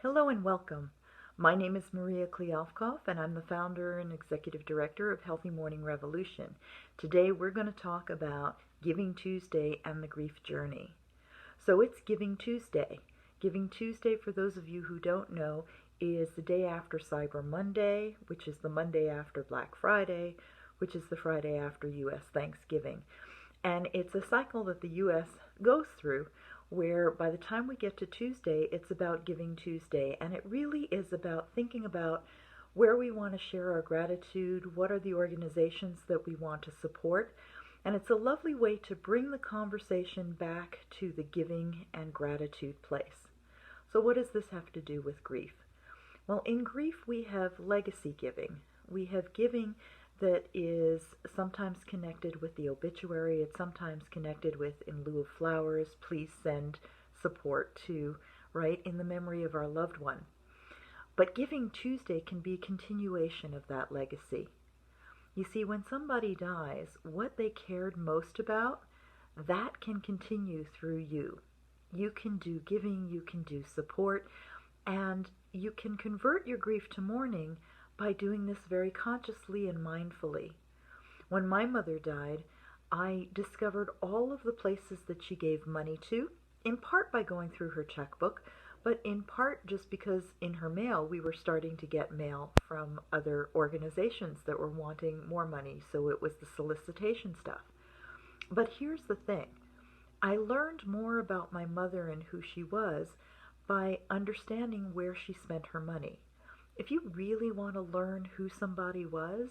Hello and welcome. My name is Maria Kliavkoff, and I'm the founder and executive director of Healthy Mourning Revolution. Today we're going to talk about Giving Tuesday and the grief journey. So it's Giving Tuesday. Giving Tuesday, for those of you who don't know, is the day after Cyber Monday, which is the Monday after Black Friday, which is the Friday after U.S. Thanksgiving. And it's a cycle that the U.S. goes through where by the time we get to Tuesday, it's about Giving Tuesday. And it really is about thinking about where we want to share our gratitude, what are the organizations that we want to support. And it's a lovely way to bring the conversation back to the giving and gratitude place. So what does this have to do with grief? Well, in grief, we have legacy giving. We have giving that is sometimes connected with the obituary. It's sometimes connected with, in lieu of flowers, please send support to, right, in the memory of our loved one. But Giving Tuesday can be a continuation of that legacy. You see, when somebody dies, what they cared most about, that can continue through you. You can do giving, you can do support, and you can convert your grief to mourning by doing this very consciously and mindfully. When my mother died, I discovered all of the places that she gave money to, in part by going through her checkbook, but in part just because in her mail we were starting to get mail from other organizations that were wanting more money, so it was the solicitation stuff. But here's the thing. I learned more about my mother and who she was by understanding where she spent her money. If you really want to learn who somebody was,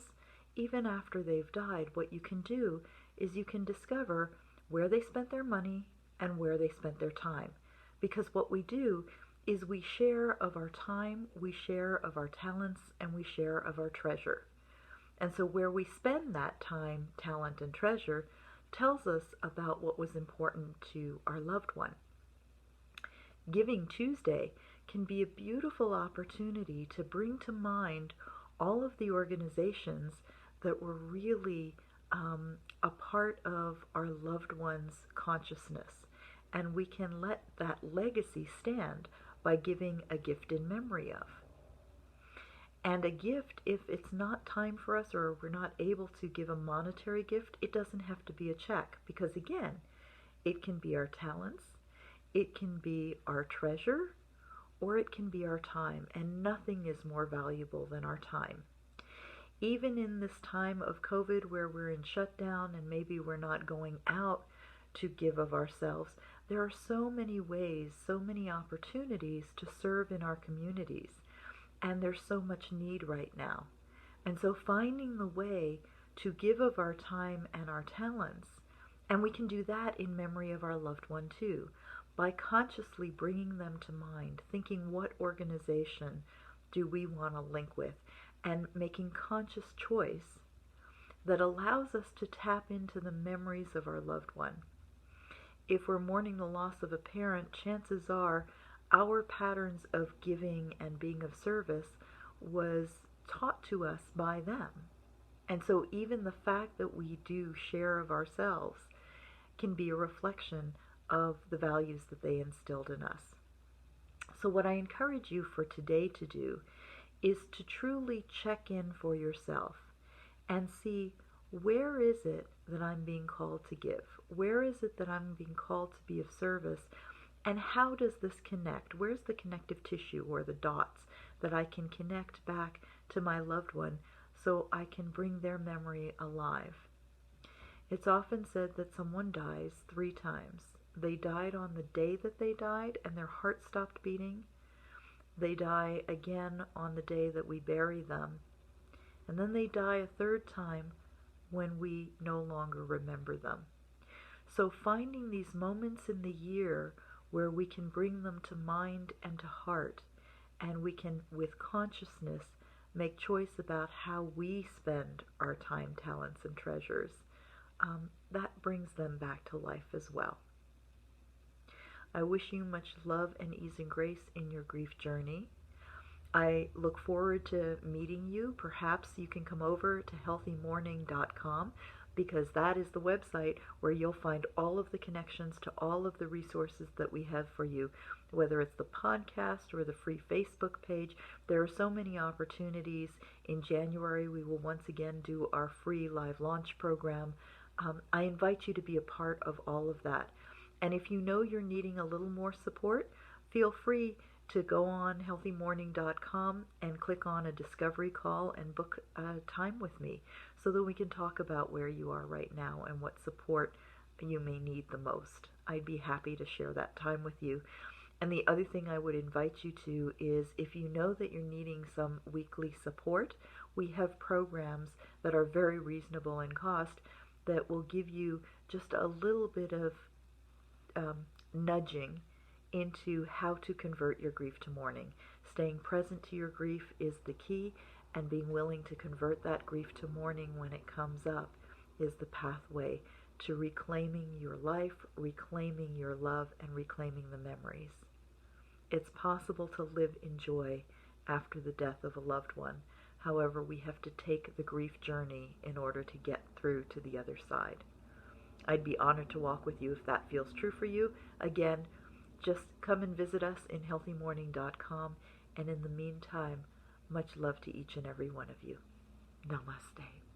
even after they've died, what you can do is you can discover where they spent their money and where they spent their time. Because what we do is we share of our time, we share of our talents, and we share of our treasure. And so where we spend that time, talent, and treasure tells us about what was important to our loved one. Giving Tuesday can be a beautiful opportunity to bring to mind all of the organizations that were really a part of our loved one's consciousness. And we can let that legacy stand by giving a gift in memory of. And a gift, if it's not time for us or we're not able to give a monetary gift, it doesn't have to be a check. Because again, it can be our talents, it can be our treasure, or it can be our time, and nothing is more valuable than our time. Even in this time of COVID where we're in shutdown and maybe we're not going out to give of ourselves, there are so many ways, so many opportunities to serve in our communities, and there's so much need right now. And so finding the way to give of our time and our talents, and we can do that in memory of our loved one too, by consciously bringing them to mind, thinking what organization do we want to link with, and making conscious choice that allows us to tap into the memories of our loved one. If we're mourning the loss of a parent, chances are our patterns of giving and being of service was taught to us by them. And so even the fact that we do share of ourselves can be a reflection of the values that they instilled in us. So what I encourage you for today to do is to truly check in for yourself and see, where is it that I'm being called to give? Where is it that I'm being called to be of service? And how does this connect? Where's the connective tissue or the dots that I can connect back to my loved one so I can bring their memory alive? It's often said that someone dies 3 times. They died on the day that they died and their heart stopped beating. They die again on the day that we bury them. And then they die a 3rd time when we no longer remember them. So finding these moments in the year where we can bring them to mind and to heart, and we can, with consciousness, make choice about how we spend our time, talents, and treasures, that brings them back to life as well. I wish you much love and ease and grace in your grief journey. I look forward to meeting you. Perhaps you can come over to healthymourning.com. because that is the website where you'll find all of the connections to all of the resources that we have for you, whether it's the podcast or the free Facebook page. There are so many opportunities. In January, we will once again do our free live launch program. I invite you to be a part of all of that. And if you know you're needing a little more support, feel free to go on healthymourning.com and click on a discovery call and book time with me so that we can talk about where you are right now and what support you may need the most. I'd be happy to share that time with you. And the other thing I would invite you to is, if you know that you're needing some weekly support, we have programs that are very reasonable in cost that will give you just a little bit of nudging into how to convert your grief to mourning. Staying present to your grief is the key, and being willing to convert that grief to mourning when it comes up is the pathway to reclaiming your life, reclaiming your love, and reclaiming the memories. It's possible to live in joy after the death of a loved one. However, we have to take the grief journey in order to get through to the other side. I'd be honored to walk with you if that feels true for you. Again, just come and visit us in healthymourning.com, and in the meantime, much love to each and every one of you. Namaste.